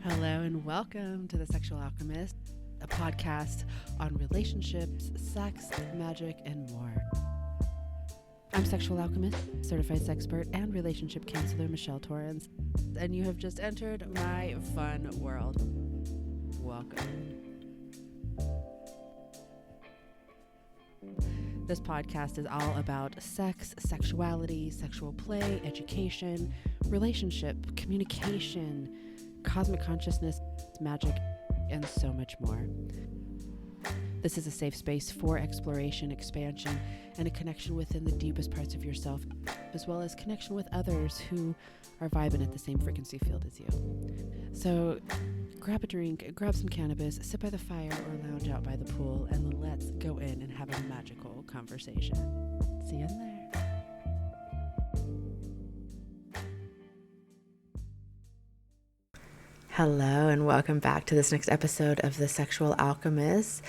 Hello and welcome to The Sexual Alchemist, a podcast on relationships, sex, magic, and more. I'm Sexual Alchemist, certified sexpert, and relationship counselor Michelle Torrens, and you have just entered my fun world. Welcome. This podcast is all about sex, sexuality, sexual play, education, relationship, communication, cosmic consciousness, magic, and so much more. This is a safe space for exploration, expansion, and a connection within the deepest parts of yourself, as well as connection with others who are vibing at the same frequency field as you. So grab a drink, grab some cannabis, sit by the fire, or lounge out by the pool, and let's go in and have a magical conversation. See you in there. Hello and welcome back to this next episode of The Sexual Alchemist.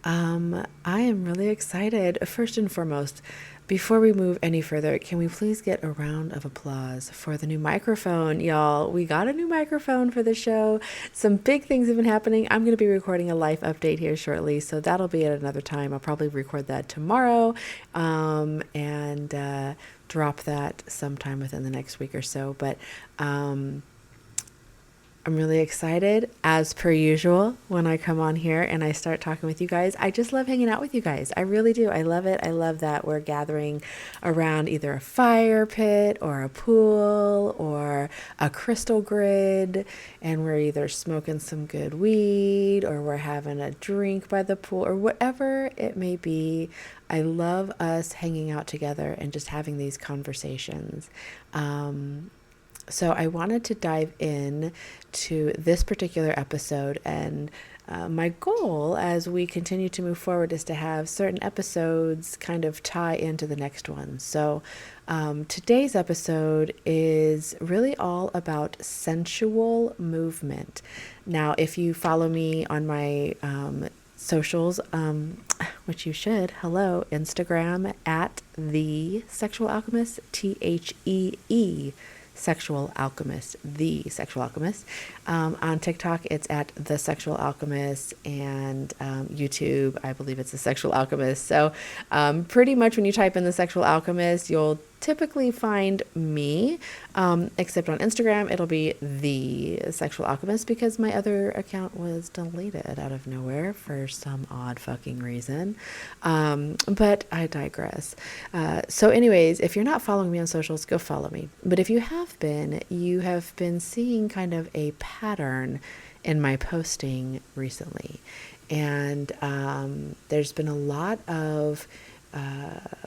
I am really excited. First and foremost, before we move any further, can we please get a round of applause for the new microphone, y'all? We got a new microphone for the show. Some big things have been happening. I'm going to be recording a life update here shortly, so that'll be at another time. I'll probably record that tomorrow and drop that sometime within the next week or so. But I'm really excited, as per usual, when I come on here and I start talking with you guys. I just love hanging out with you guys. I really do. I love it. I love that we're gathering around either a fire pit or a pool or a crystal grid, and we're either smoking some good weed or we're having a drink by the pool or whatever it may be. I love us hanging out together and just having these conversations. So I wanted to dive in to this particular episode, and my goal as we continue to move forward is to have certain episodes kind of tie into the next one. So today's episode is really all about sensual movement. Now, if you follow me on my socials, which you should, hello, Instagram at The Sexual Alchemist, THEE. Sexual Alchemist, The Sexual Alchemist. On TikTok, it's at The Sexual Alchemist, and YouTube, I believe it's The Sexual Alchemist. So pretty much when you type in The Sexual Alchemist, you'll typically find me, except on Instagram, it'll be The Sexual Alchemist because my other account was deleted out of nowhere for some odd fucking reason. But I digress. So anyways, if you're not following me on socials, go follow me. But if you have been, you have been seeing kind of a pattern in my posting recently. And there's been a lot of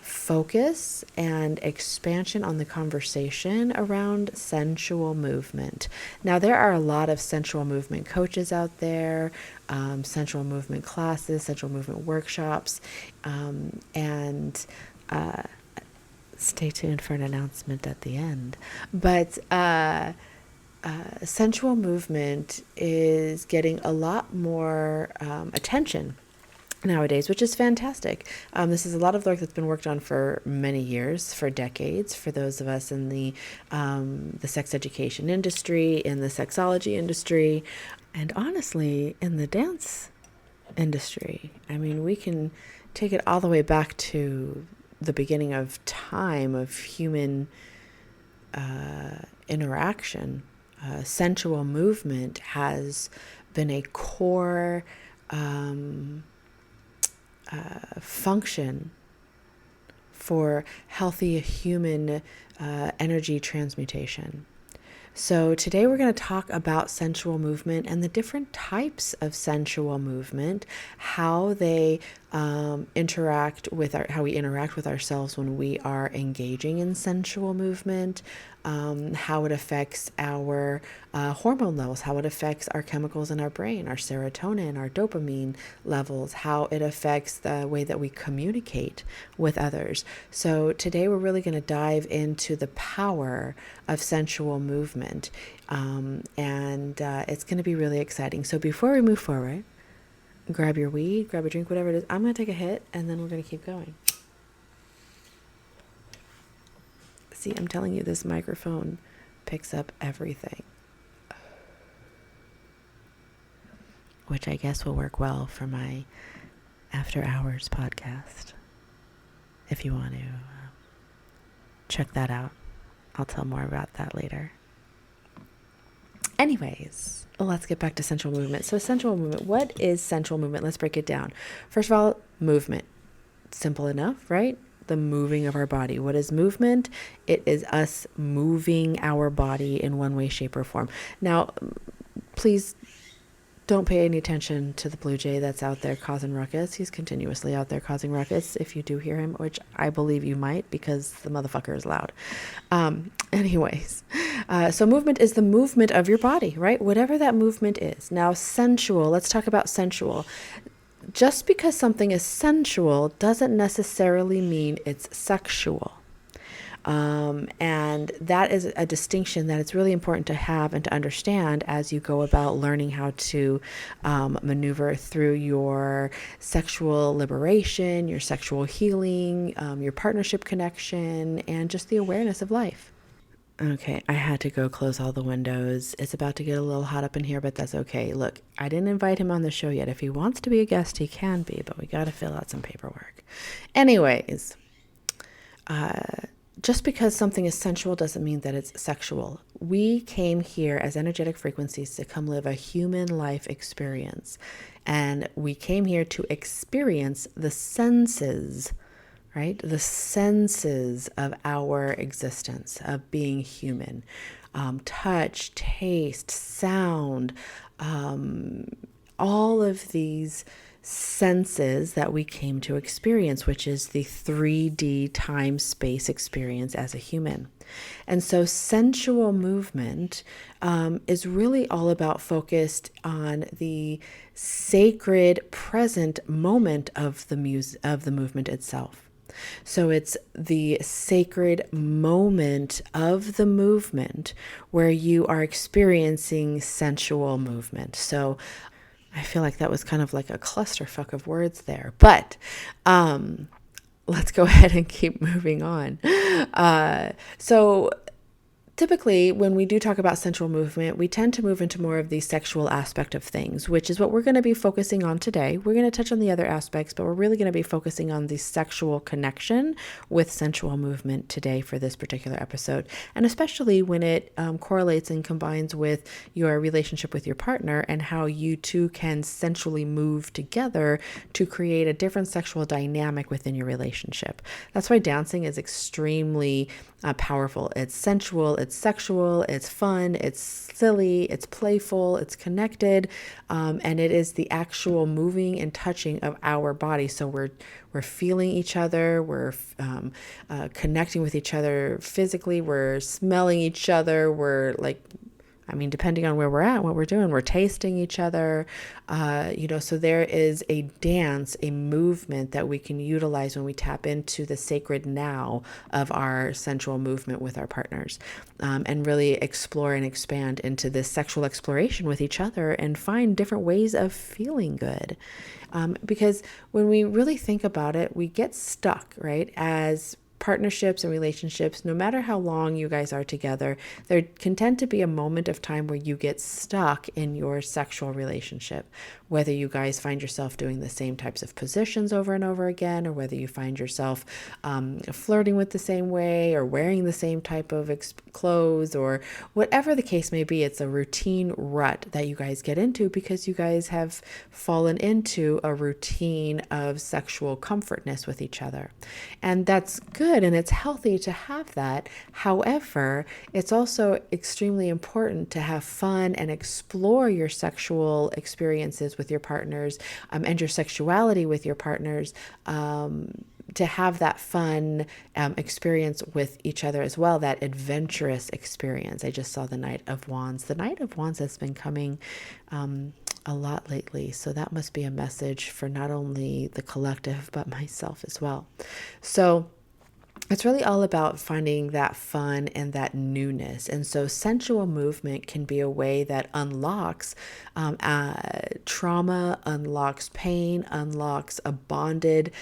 focus and expansion on the conversation around sensual movement. Now, there are a lot of sensual movement coaches out there, sensual movement classes, sensual movement workshops, and stay tuned for an announcement at the end. But sensual movement is getting a lot more attention nowadays, which is fantastic. This is a lot of work that's been worked on for many years, for decades, for those of us in the sex education industry, in the sexology industry, and honestly, in the dance industry. I mean, we can take it all the way back to the beginning of time of human interaction. Sensual movement has been a core function for healthy human energy transmutation. So today we're going to talk about sensual movement and the different types of sensual movement, how they interact with how we interact with ourselves when we are engaging in sensual movement, how it affects our hormone levels, how it affects our chemicals in our brain, our serotonin, our dopamine levels, how it affects the way that we communicate with others. So today we're really going to dive into the power of sensual movement, and it's going to be really exciting. So before we move forward, grab your weed, grab a drink, whatever it is. I'm going to take a hit, and then we're going to keep going. See, I'm telling you, this microphone picks up everything. which I guess will work well for my after hours podcast. If you want to check that out, I'll tell more about that later. Anyways, let's get back to sensual movement. So sensual movement, what is sensual movement? Let's break it down. First of all, movement. Simple enough, right? The moving of our body. What is movement? It is us moving our body in one way, shape, or form. Now, please don't pay any attention to the blue jay that's out there causing ruckus. He's continuously out there causing ruckus. If you do hear him, which I believe you might because the motherfucker is loud. So movement is the movement of your body, right? Whatever that movement is. Now, sensual. Let's talk about sensual. Just because something is sensual doesn't necessarily mean it's sexual. And that is a distinction that it's really important to have and to understand as you go about learning how to maneuver through your sexual liberation, your sexual healing, your partnership connection, and just the awareness of life. Okay, I had to go close all the windows. It's about to get a little hot up in here, but that's okay. Look, I didn't invite him on the show yet. If he wants to be a guest, he can be, but we got to fill out some paperwork. Anyways, just because something is sensual doesn't mean that it's sexual. We came here as energetic frequencies to come live a human life experience. And we came here to experience the senses, right? The senses of our existence, of being human. Touch, taste, sound, all of these senses that we came to experience, which is the 3D time space experience as a human. And so sensual movement is really all about focused on the sacred present moment of the movement itself. So it's the sacred moment of the movement where you are experiencing sensual movement. So I feel like that was kind of like a clusterfuck of words there, but let's go ahead and keep moving on. So typically, when we do talk about sensual movement, we tend to move into more of the sexual aspect of things, which is what we're going to be focusing on today. We're going to touch on the other aspects, but we're really going to be focusing on the sexual connection with sensual movement today for this particular episode. And especially when it correlates and combines with your relationship with your partner and how you two can sensually move together to create a different sexual dynamic within your relationship. That's why dancing is extremely powerful. It's sensual, it's sexual, it's fun, it's silly, it's playful, it's connected, and it is the actual moving and touching of our body. So we're feeling each other, we're connecting with each other physically, we're smelling each other, we're like, depending on where we're at, what we're doing, we're tasting each other, so there is a dance, a movement that we can utilize when we tap into the sacred now of our sensual movement with our partners, and really explore and expand into this sexual exploration with each other and find different ways of feeling good. Because when we really think about it, we get stuck, right? As partnerships and relationships, no matter how long you guys are together, there can tend to be a moment of time where you get stuck in your sexual relationship, whether you guys find yourself doing the same types of positions over and over again, or whether you find yourself flirting with the same way or wearing the same type of clothes, or whatever the case may be. It's a routine rut that you guys get into because you guys have fallen into a routine of sexual comfortness with each other. And that's good and it's healthy to have that. However, it's also extremely important to have fun and explore your sexual experiences with your partners, and your sexuality with your partners, to have that fun experience with each other as well, that adventurous experience. I just saw the Knight of Wands. The Knight of Wands has been coming a lot lately, so that must be a message for not only the collective, but myself as well. So It's really all about finding that fun and that newness. And so, sensual movement can be a way that unlocks trauma, unlocks pain, unlocks a bonding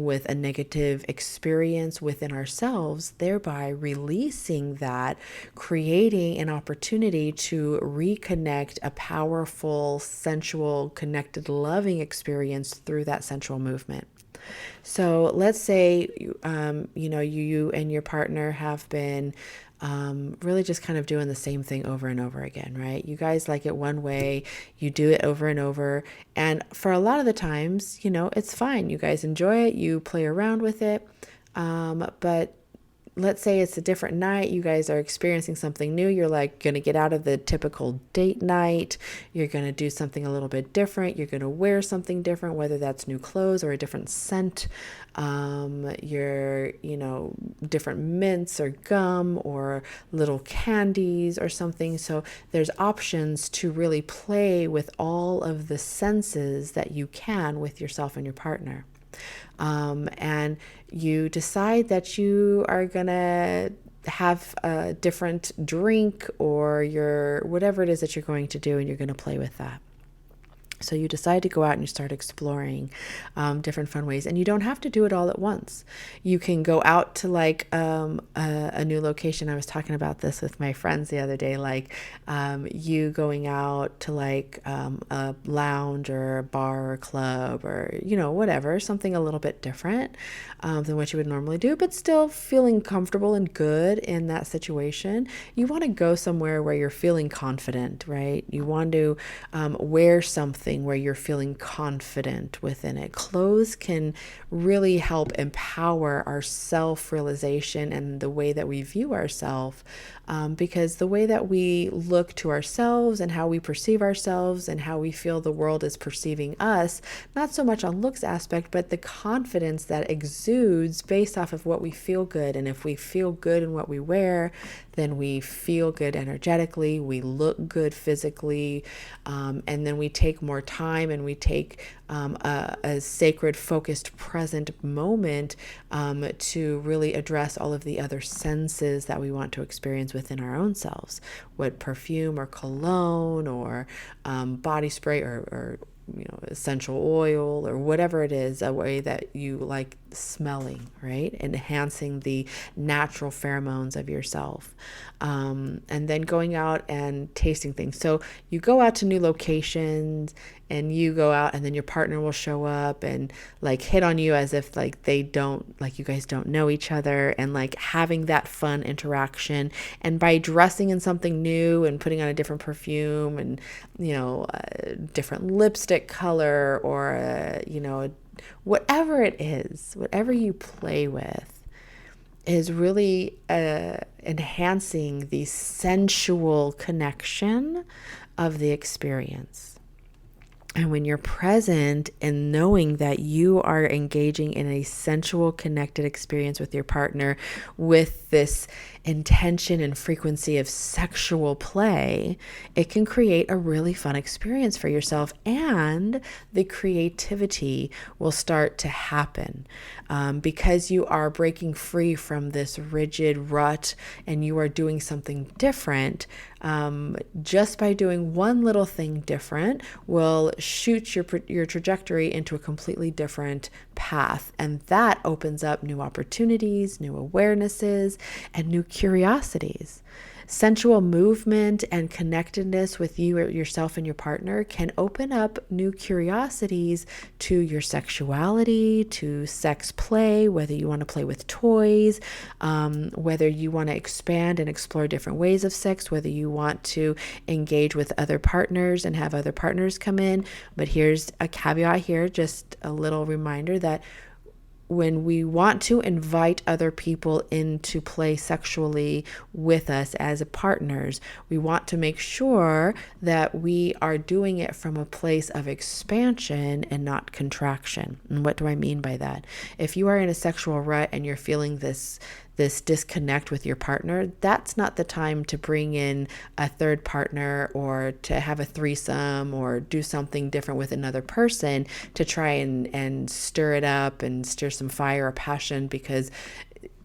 with a negative experience within ourselves, thereby releasing that, creating an opportunity to reconnect a powerful, sensual, connected, loving experience through that sensual movement. So let's say, you and your partner have been really just kind of doing the same thing over and over again, right? You guys like it one way, you do it over and over. And for a lot of the times, it's fine. You guys enjoy it, you play around with it. But let's say it's a different night, you guys are experiencing something new, you're like going to get out of the typical date night, you're going to do something a little bit different, you're going to wear something different, whether that's new clothes or a different scent, different mints or gum or little candies or something. So there's options to really play with all of the senses that you can with yourself and your partner. And you decide that you are gonna have a different drink or your whatever it is that you're going to do, and you're going to play with that. So you decide to go out and you start exploring different fun ways, and you don't have to do it all at once. You can go out to like a new location. I was talking about this with my friends the other day, like you going out to like a lounge or a bar or a club or, whatever, something a little bit different than what you would normally do, but still feeling comfortable and good in that situation. You want to go somewhere where you're feeling confident, right? You want to wear something where you're feeling confident within it. Clothes can really help empower our self-realization and the way that we view ourselves, because the way that we look to ourselves and how we perceive ourselves and how we feel the world is perceiving us, not so much on looks aspect, but the confidence that exudes based off of what we feel good. And if we feel good in what we wear, then we feel good energetically, we look good physically, and then we take more time and we take a sacred, focused, present moment to really address all of the other senses that we want to experience within our own selves. What perfume or cologne or body spray or essential oil or whatever it is, a way that you like smelling, right? Enhancing the natural pheromones of yourself. And then going out and tasting things. So you go out to new locations and you go out, and then your partner will show up and like hit on you as if like they don't, like you guys don't know each other, and like having that fun interaction. And by dressing in something new and putting on a different perfume and, a different lipstick color or, whatever it is, whatever you play with is really enhancing the sensual connection of the experience. And when you're present and knowing that you are engaging in a sensual, connected experience with your partner with this intention and frequency of sexual play, it can create a really fun experience for yourself, and the creativity will start to happen because you are breaking free from this rigid rut and you are doing something different. Just by doing one little thing different will shoot your trajectory into a completely different path, and that opens up new opportunities, new awarenesses, and new curiosities. Sensual movement and connectedness with you or yourself and your partner can open up new curiosities to your sexuality, to sex play, whether you want to play with toys, whether you want to expand and explore different ways of sex, whether you want to engage with other partners and have other partners come in. But here's a caveat here, just a little reminder that when we want to invite other people into play sexually with us as partners, we want to make sure that we are doing it from a place of expansion and not contraction. And what do I mean by that? If you are in a sexual rut and you're feeling this disconnect with your partner, that's not the time to bring in a third partner or to have a threesome or do something different with another person to try and stir it up and stir some fire or passion, because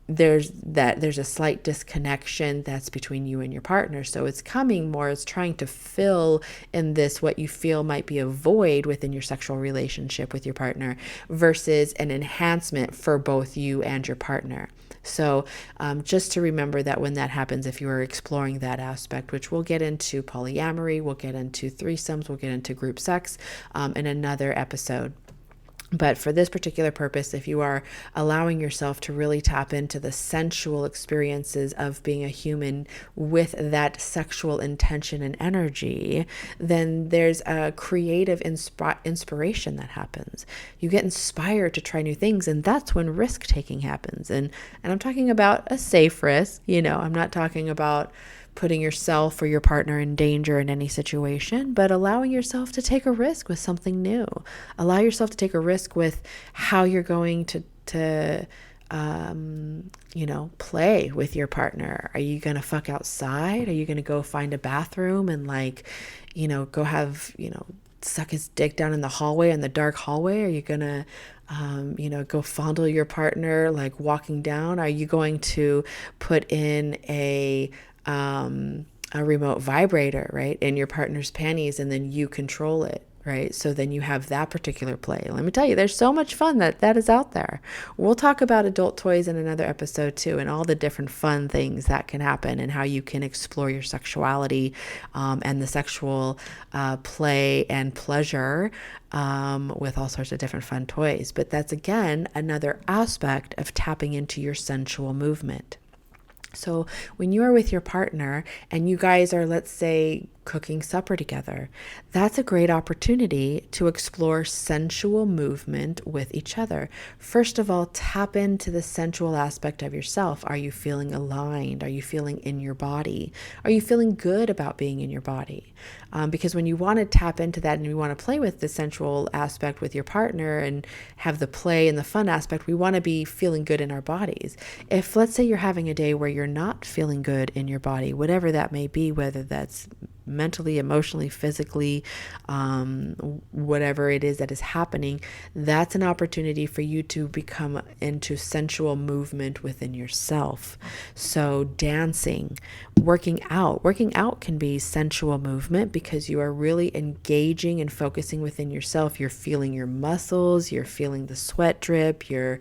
there's a slight disconnection that's between you and your partner. So it's coming more as trying to fill in this what you feel might be a void within your sexual relationship with your partner, versus an enhancement for both you and your partner. So just to remember that when that happens, if you are exploring that aspect, which we'll get into polyamory, we'll get into threesomes, we'll get into group sex in another episode. But for this particular purpose, if you are allowing yourself to really tap into the sensual experiences of being a human with that sexual intention and energy, then there's a creative inspiration that happens. You get inspired to try new things, and that's when risk taking happens. And I'm talking about a safe risk. I'm not talking about putting yourself or your partner in danger in any situation, but allowing yourself to take a risk with something new. Allow yourself to take a risk with how you're going to play with your partner. Are you going to fuck outside? Are you going to go find a bathroom and go have, suck his dick down in the hallway, in the dark hallway? Are you going to go fondle your partner, like walking down? Are you going to put in a remote vibrator, right, in your partner's panties, and then you control it, right? So then you have that particular play. Let me tell you, there's so much fun that is out there. We'll talk about adult toys in another episode too, and all the different fun things that can happen and how you can explore your sexuality and the sexual play and pleasure with all sorts of different fun toys. But that's, again, another aspect of tapping into your sensual movement. So when you are with your partner and you guys are, let's say, cooking supper together, that's a great opportunity to explore sensual movement with each other. First of all, tap into the sensual aspect of yourself. Are you feeling aligned? Are you feeling in your body? Are you feeling good about being in your body? Because when you want to tap into that and you want to play with the sensual aspect with your partner and have the play and the fun aspect, we want to be feeling good in our bodies. If, let's say, you're having a day where you're not feeling good in your body, whatever that may be, whether that's mentally, emotionally, physically, whatever it is that is happening, that's an opportunity for you to become into sensual movement within yourself. So dancing, working out can be sensual movement because you are really engaging and focusing within yourself. You're feeling your muscles, you're feeling the sweat drip, you're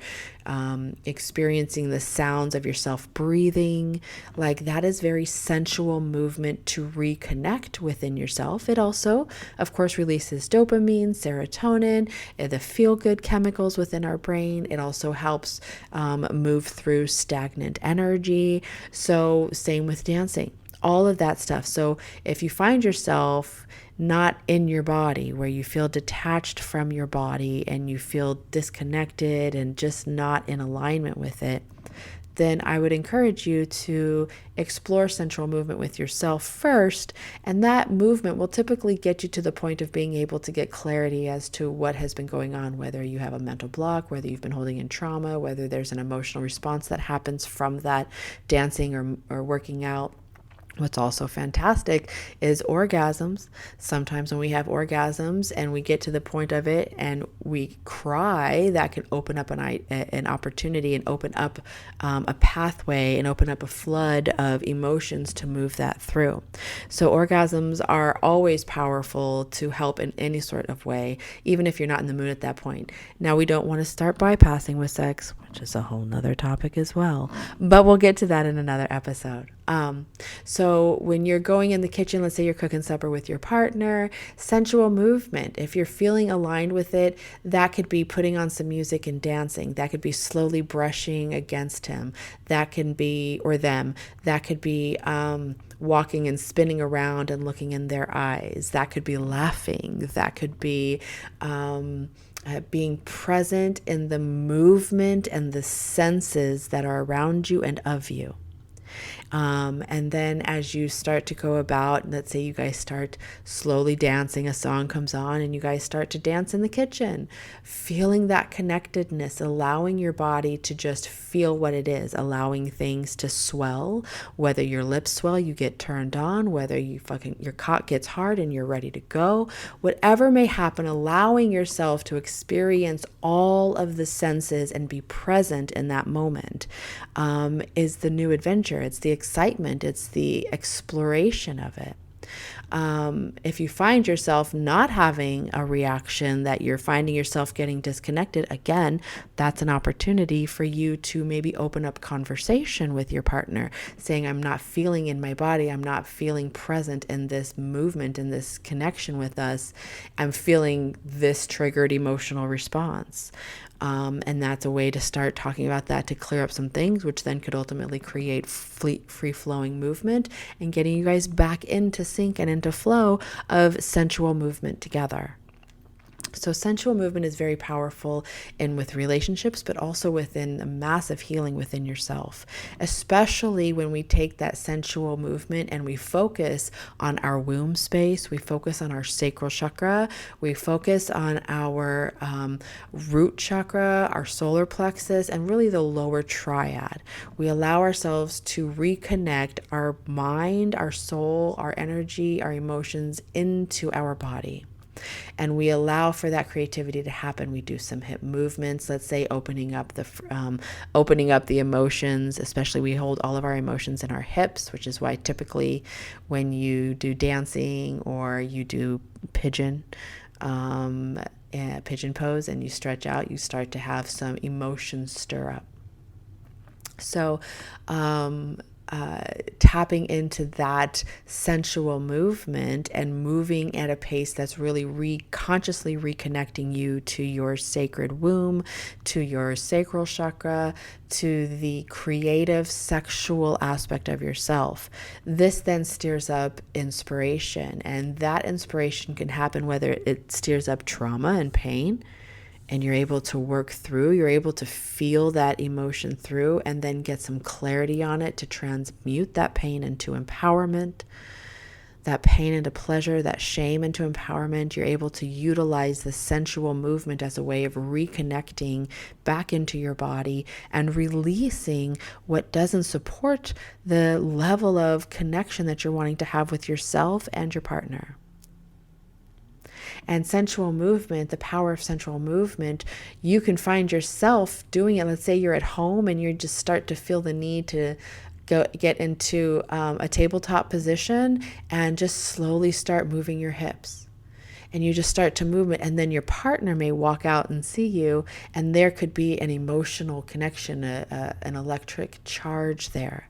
experiencing the sounds of yourself breathing. Like, that is very sensual movement to reconnect within yourself. It also, of course, releases dopamine, serotonin, the feel-good chemicals within our brain. It also helps move through stagnant energy. So same with dancing, all of that stuff. So if you find yourself not in your body, where you feel detached from your body and you feel disconnected and just not in alignment with it, then I would encourage you to explore sensual movement with yourself first. And that movement will typically get you to the point of being able to get clarity as to what has been going on, whether you have a mental block, whether you've been holding in trauma, whether there's an emotional response that happens from that dancing or working out. What's also fantastic is orgasms. Sometimes when we have orgasms and we get to the point of it and we cry, that can open up an opportunity and open up a pathway and open up a flood of emotions to move that through. So orgasms are always powerful to help in any sort of way, even if you're not in the mood at that point. Now, we don't want to start bypassing with sex, which is a whole nother topic as well, but we'll get to that in another episode. So when you're going in the kitchen, let's say you're cooking supper with your partner, sensual movement, if you're feeling aligned with it, that could be putting on some music and dancing. That could be slowly brushing against him. That can be, or them, that could be, walking and spinning around and looking in their eyes. That could be laughing. That could be, being present in the movement and the senses that are around you and of you. And then as you start to go about, let's say you guys start slowly dancing, a song comes on and you guys start to dance in the kitchen, feeling that connectedness, allowing your body to just feel what it is, allowing things to swell, whether your lips swell, you get turned on, whether your cock gets hard and you're ready to go, whatever may happen, allowing yourself to experience all of the senses and be present in that moment, is the new adventure. It's the excitement. It's the exploration of it. If you find yourself not having a reaction, that you're finding yourself getting disconnected, again, that's an opportunity for you to maybe open up conversation with your partner, saying, I'm not feeling in my body. I'm not feeling present in this movement, in this connection with us. I'm feeling this triggered emotional response. And that's a way to start talking about that, to clear up some things, which then could ultimately create free-flowing movement and getting you guys back into sync and into flow of sensual movement together. So sensual movement is very powerful with relationships, but also within a massive healing within yourself, especially when we take that sensual movement and we focus on our womb space, we focus on our sacral chakra, we focus on our root chakra, our solar plexus, and really the lower triad. We allow ourselves to reconnect our mind, our soul, our energy, our emotions into our body. And we allow for that creativity to happen. We do some hip movements, let's say opening up the emotions, especially we hold all of our emotions in our hips, which is why typically when you do dancing or you do pigeon pose and you stretch out, you start to have some emotions stir up. So tapping into that sensual movement and moving at a pace that's really consciously reconnecting you to your sacred womb, to your sacral chakra, to the creative sexual aspect of yourself. This then steers up inspiration, and that inspiration can happen whether it steers up trauma and pain, and you're able to work through, you're able to feel that emotion through and then get some clarity on it to transmute that pain into empowerment, that pain into pleasure, that shame into empowerment. You're able to utilize the sensual movement as a way of reconnecting back into your body and releasing what doesn't support the level of connection that you're wanting to have with yourself and your partner. And sensual movement, the power of sensual movement, you can find yourself doing it. Let's say you're at home and you just start to feel the need to get into a tabletop position and just slowly start moving your hips. And you just start to move it, and then your partner may walk out and see you, and there could be an emotional connection, an electric charge there.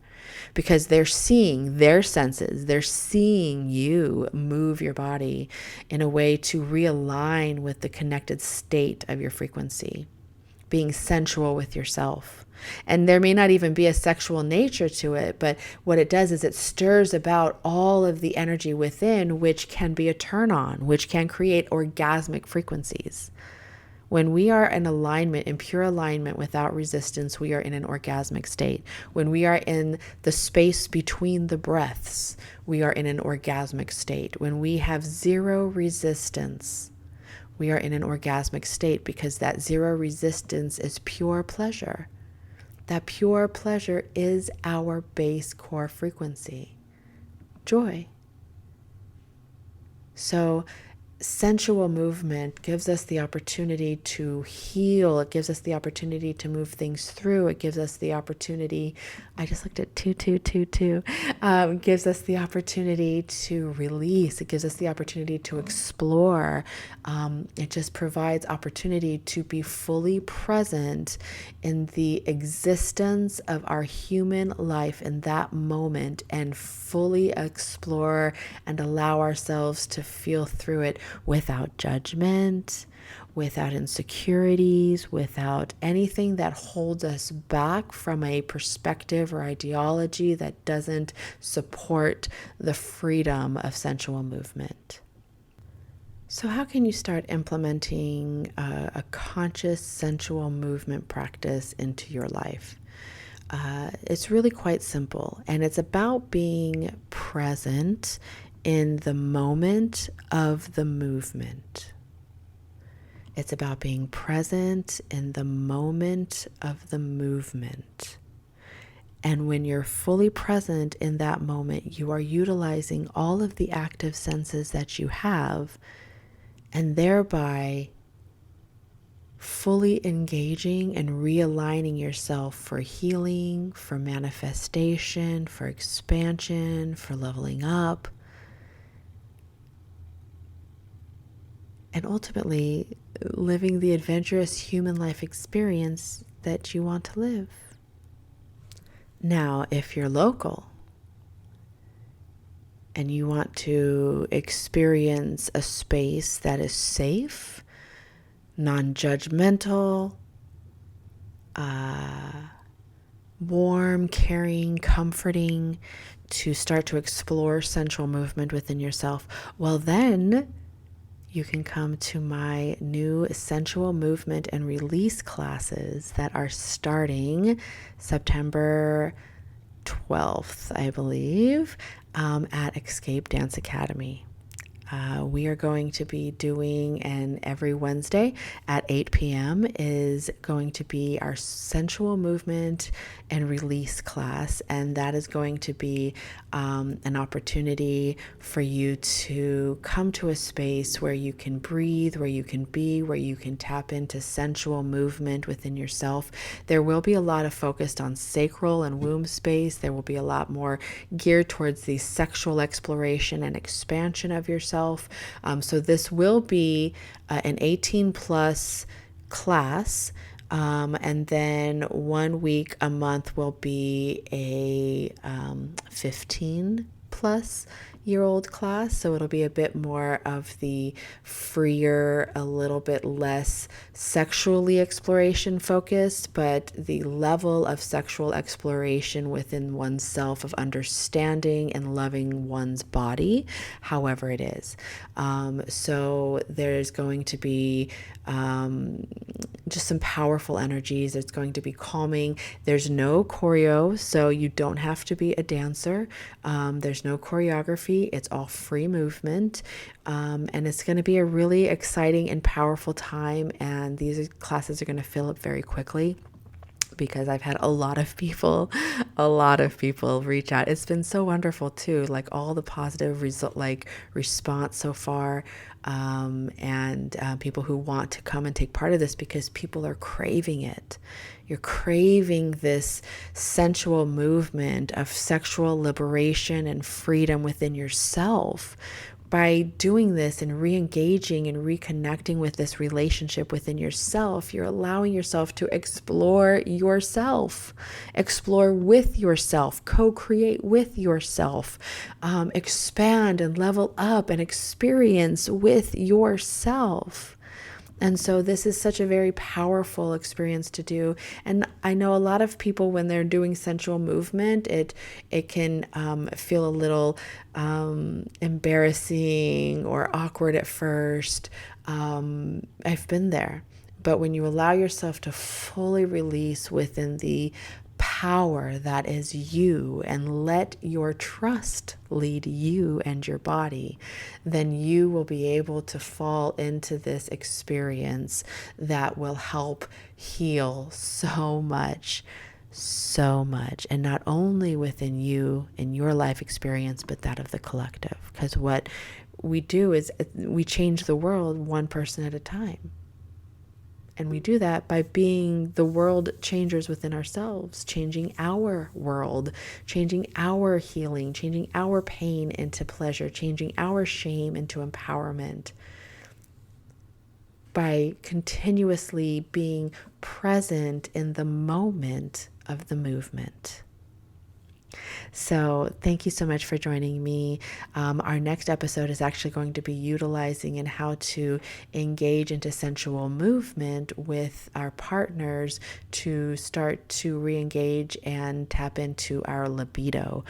Because they're seeing their senses, they're seeing you move your body in a way to realign with the connected state of your frequency, being sensual with yourself. And there may not even be a sexual nature to it, but what it does is it stirs about all of the energy within, which can be a turn on, which can create orgasmic frequencies. When we are in alignment, in pure alignment without resistance, we are in an orgasmic state. When we are in the space between the breaths, we are in an orgasmic state. When we have zero resistance, we are in an orgasmic state, because that zero resistance is pure pleasure. That pure pleasure is our base core frequency, joy. So sensual movement gives us the opportunity to heal. It gives us the opportunity to move things through. It gives us the opportunity, I just looked at 2222, gives us the opportunity to release. It gives us the opportunity to explore. It just provides opportunity to be fully present in the existence of our human life in that moment and fully explore and allow ourselves to feel through it without judgment, without insecurities, without anything that holds us back from a perspective or ideology that doesn't support the freedom of sensual movement. So how can you start implementing a conscious sensual movement practice into your life? It's really quite simple, and it's about being present in the moment of the movement. It's about being present in the moment of the movement. And when you're fully present in that moment, you are utilizing all of the active senses that you have, and thereby fully engaging and realigning yourself for healing, for manifestation, for expansion, for leveling up, and ultimately living the adventurous human life experience that you want to live. Now, if you're local and you want to experience a space that is safe, non-judgmental, warm, caring, comforting, to start to explore sensual movement within yourself, well, then you can come to my new sensual movement and release classes that are starting September 12th, I believe, at Escape Dance Academy. We are going to be doing, and every Wednesday at 8 p.m. is going to be our sensual movement and release class. And that is going to be an opportunity for you to come to a space where you can breathe, where you can be, where you can tap into sensual movement within yourself. There will be a lot of focus on sacral and womb space. There will be a lot more geared towards the sexual exploration and expansion of yourself. So this will be an 18 plus class. And then 1 week a month will be a 15 plus year old class. So it'll be a bit more of the freer, a little bit less sexually exploration focused, but the level of sexual exploration within oneself, of understanding and loving one's body, however it is. So there's going to be just some powerful energies. It's going to be calming. There's no choreo, so you don't have to be a dancer. There's no choreography. It's all free movement. And it's going to be a really exciting and powerful time. And these classes are going to fill up very quickly, because I've had a lot of people reach out. It's been so wonderful too, like all the positive response so far, and people who want to come and take part of this, because people are craving it. You're craving this sensual movement of sexual liberation and freedom within yourself. By doing this and re-engaging and reconnecting with this relationship within yourself, you're allowing yourself to explore yourself, explore with yourself, co-create with yourself, expand and level up and experience with yourself. And so this is such a very powerful experience to do. And I know a lot of people, when they're doing sensual movement, it can feel a little embarrassing or awkward at first. I've been there. But when you allow yourself to fully release within the power that is you, and let your trust lead you and your body, then you will be able to fall into this experience that will help heal so much, and not only within you and your life experience, but that of the collective. Because what we do is we change the world one person at a time. And we do that by being the world changers within ourselves, changing our world, changing our healing, changing our pain into pleasure, changing our shame into empowerment, by continuously being present in the moment of the movement. So, thank you so much for joining me. Our next episode is actually going to be utilizing and how to engage into sensual movement with our partners to start to re engage and tap into our libido,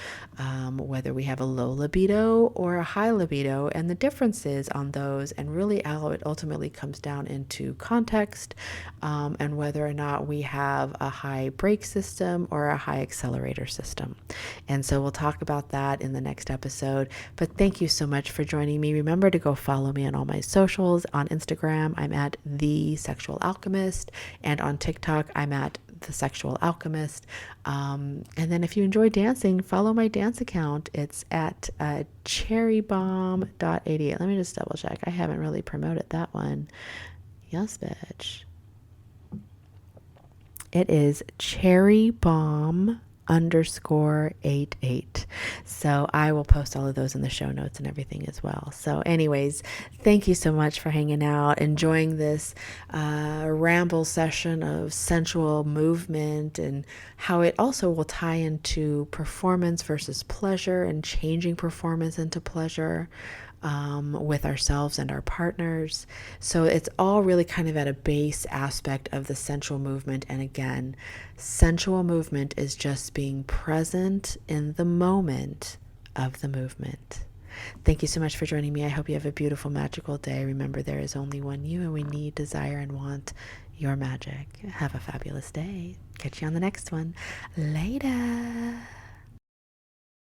whether we have a low libido or a high libido, and the differences on those, and really how it ultimately comes down into context, and whether or not we have a high brake system or a high accelerator system. And so we'll talk about that in the next episode. But thank you so much for joining me. Remember to go follow me on all my socials. On Instagram, I'm at The Sexual Alchemist. And on TikTok, I'm at The Sexual Alchemist. And then if you enjoy dancing, follow my dance account. It's at cherrybomb.88. Let me just double check. I haven't really promoted that one. Yes, bitch. It is cherrybomb_88. So I will post all of those in the show notes and everything as well. So anyways, thank you so much for hanging out, enjoying this ramble session of sensual movement, and how it also will tie into performance versus pleasure and changing performance into pleasure. With ourselves and our partners. So it's all really kind of at a base aspect of the sensual movement. And again, sensual movement is just being present in the moment of the movement. Thank you so much for joining me. I hope you have a beautiful, magical day. Remember, there is only one you, and we need, desire, and want your magic. Have a fabulous day. Catch you on the next one. Later.